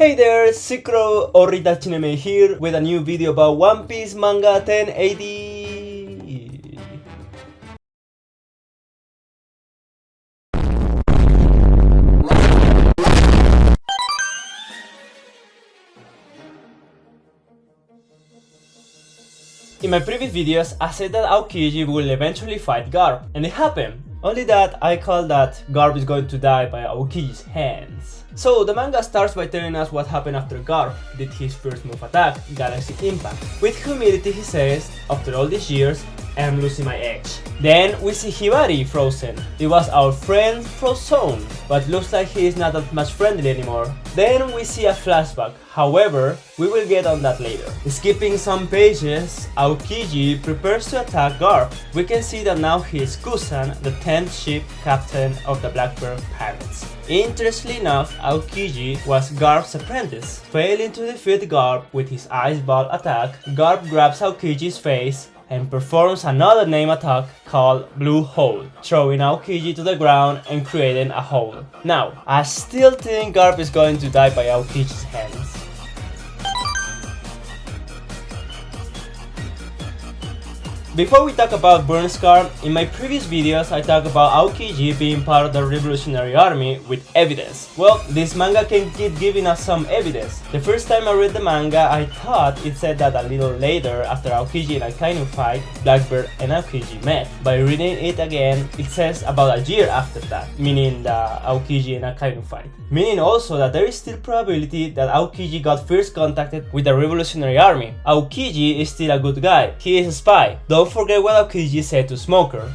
Hey there, SirCrow Itachi InAnime here with a new video about One Piece manga 1080. In my previous videos, I said that Aokiji will eventually fight Garp, and it happened. Only that I call that Garp is going to die by Aokiji's hands. So the manga starts by telling us what happened after Garp did his first move attack, Galaxy Impact. With humility he says, after all these years, I am losing my edge. Then we see Hibari Frozone. It was our friend Frozone, but looks like he is not that much friendly anymore. Then we see a flashback, however, we will get on that later. Skipping some pages, Aokiji prepares to attack Garp. We can see that now he is Kusan, the 10th ship captain of the Blackbird Pirates. Interestingly enough, Aokiji was Garp's apprentice. Failing to defeat Garp with his ice ball attack, Garp grabs Aokiji's face and performs another name attack called Blue Hole, throwing Aokiji to the ground and creating a hole. Now, I still think Garp is going to die by Aokiji's hands. Before we talk about Burn Scar, in my previous videos I talked about Aokiji being part of the Revolutionary Army with evidence. Well, this manga can keep giving us some evidence. The first time I read the manga, I thought it said that a little later, after Aokiji and Akainu fight, Blackbird and Aokiji met. By reading it again, it says about a year after that, meaning the Aokiji and Akainu fight. Meaning also that there is still probability that Aokiji got first contacted with the Revolutionary Army. Aokiji is still a good guy. He is a spy. Don't forget what Aokiji said to Smoker.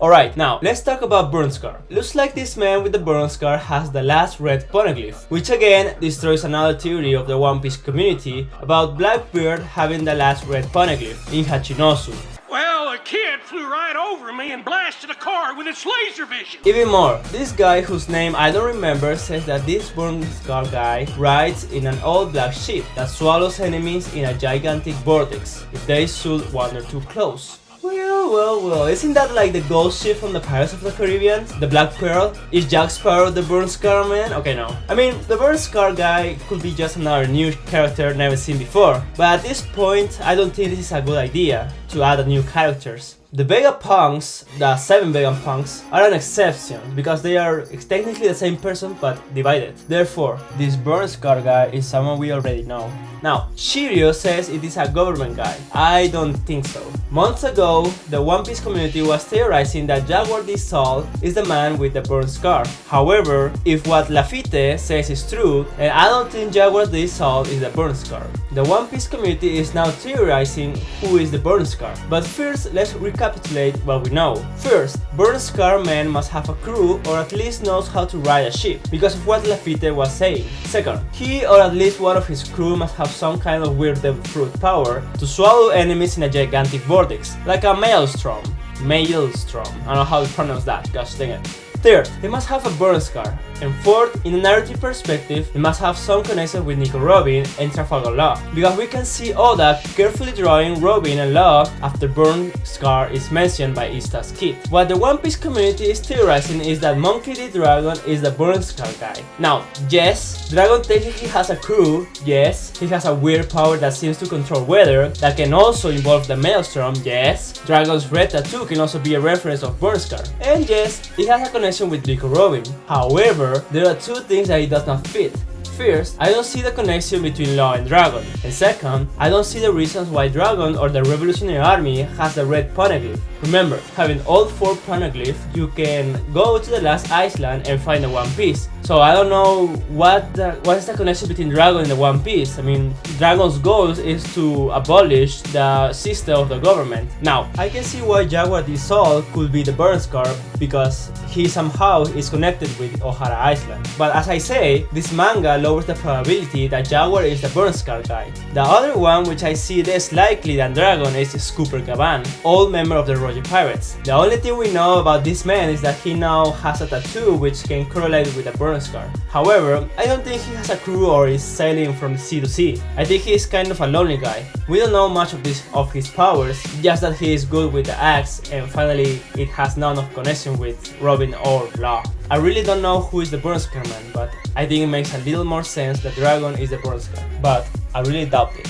Alright, now let's talk about Burn Scar. Looks like this man with the Burn Scar has the last red poneglyph, which again destroys another theory of the One Piece community about Blackbeard having the last red poneglyph in Hachinosu. Well, a kid flew right over me and blasted a car with its laser vision. Even more, this guy whose name I don't remember says that this Burn Scar guy rides in an all-black ship that swallows enemies in a gigantic vortex if they should wander too close. Well, isn't that like the ghost ship from the Pirates of the Caribbean? The Black Pearl? Is Jack Sparrow the Burn Scar man? Okay, no. I mean, the Burn Scar guy could be just another new character never seen before, but at this point, I don't think this is a good idea to add new characters. The Vegapunks, the 7 Vegapunks, are an exception because they are technically the same person but divided. Therefore, this Burn Scar guy is someone we already know. Now, Shiryu says it is a government guy. I don't think so. Months ago, the One Piece community was theorizing that Jaguar D. Sol is the man with the Burn Scar. However, if what Lafitte says is true, then I don't think Jaguar D. Sol is the Burn Scar. The One Piece community is now theorizing who is the Burn Scar. But first, let's recapitulate what we know. First, Burn Scar man must have a crew or at least knows how to ride a ship because of what Lafitte was saying. Second, he or at least one of his crew must have some kind of weird devil fruit power to swallow enemies in a gigantic vortex, like a maelstrom. Maelstrom. I don't know how to pronounce that, gosh dang it. Third, they must have a Burn Scar. And fourth, in a narrative perspective, they must have some connection with Nico Robin and Trafalgar Law, because we can see Oda carefully drawing Robin and Law after Burn Scar is mentioned by Ista's kid. What the One Piece community is theorizing is that Monkey D. Dragon is the Burn Scar guy. Now, yes, Dragon technically has a crew, yes, he has a weird power that seems to control weather, that can also involve the Maelstrom, yes, Dragon's red tattoo can also be a reference of Burn Scar, and yes, he has a connection with Nico Robin. However, there are two things that it does not fit. First, I don't see the connection between Law and Dragon, and second, I don't see the reasons why Dragon or the Revolutionary Army has the red poneglyph. Remember, having all 4 poneglyphs, you can go to the last island and find the One Piece. So I don't know what is the connection between Dragon and the One Piece. I mean, Dragon's goal is to abolish the system of the government. Now, I can see why Jaguar D. Sol could be the Burn Scar because he somehow is connected with Ohara Island. But as I say, this manga lowers the probability that Jaguar is the Burn Scar guy. The other one, which I see less likely than Dragon, is Scooper Gavan, old member of the Roger Pirates. The only thing we know about this man is that he now has a tattoo which can correlate with the Burn Burn Scar. However, I don't think he has a crew or is sailing from sea to sea. I think he is kind of a lonely guy. We don't know much of his powers, just that he is good with the axe, and finally it has none of connection with Robin or Law. I really don't know who is the Burn Scar man, but I think it makes a little more sense that Dragon is the Burn Scar, but I really doubt it.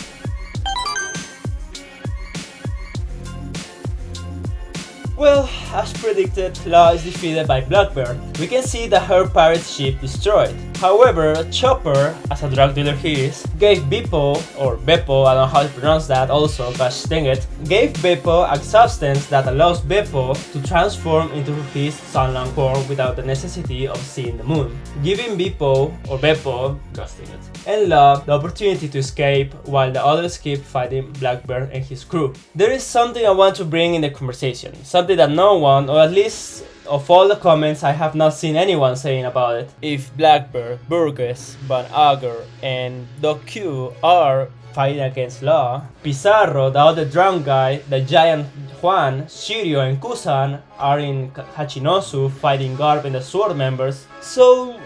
Well, as predicted, Law is defeated by Blackbird. We can see the her pirate ship destroyed. However, Chopper, as a drug dealer he is, gave Beppo, or Beppo, I don't know how to pronounce that also, gosh dang it, gave Beppo a substance that allows Beppo to transform into his sunlang form without the necessity of seeing the moon, giving Beppo, or Beppo, gosh dang it, and Law the opportunity to escape while the others keep fighting Blackbird and his crew. There is something I want to bring in the conversation, something that no one, or at least of all the comments, I have not seen anyone saying about it. If Blackbird, Burgess, Van Auger, and Doc Q are fighting against Law, Pizarro, the other drunk guy, the giant Juan, Shiryu, and Kusan are in Hachinosu fighting Garp and the Sword members, so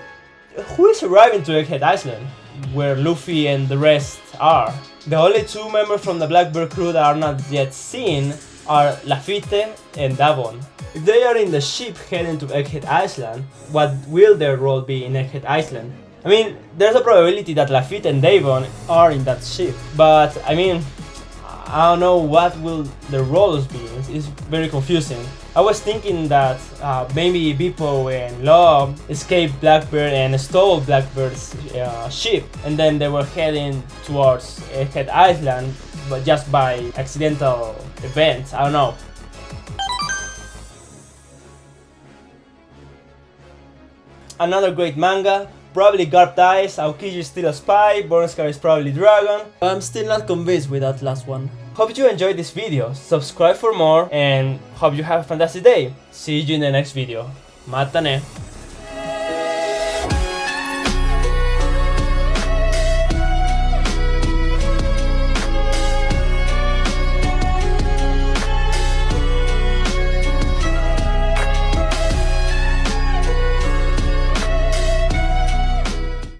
who is arriving to Egghead Island, where Luffy and the rest are? The only two members from the Blackbird crew that are not yet seen are Lafitte and Davon. If they are in the ship heading to Egghead Island, what will their role be in Egghead Island? I mean, there's a probability that Lafitte and Davon are in that ship, but I mean, I don't know what will their roles be. It's very confusing. I was thinking that maybe Beppo and Law escaped Blackbird and stole Blackbird's ship, and then they were heading towards Egghead Island, but just by accidental events. I don't know. Another great manga. Probably Garp dies, Aokiji is still a spy, Burn Scar is probably Dragon, but I'm still not convinced with that last one. Hope you enjoyed this video, subscribe for more, and hope you have a fantastic day. See you in the next video. Mata ne!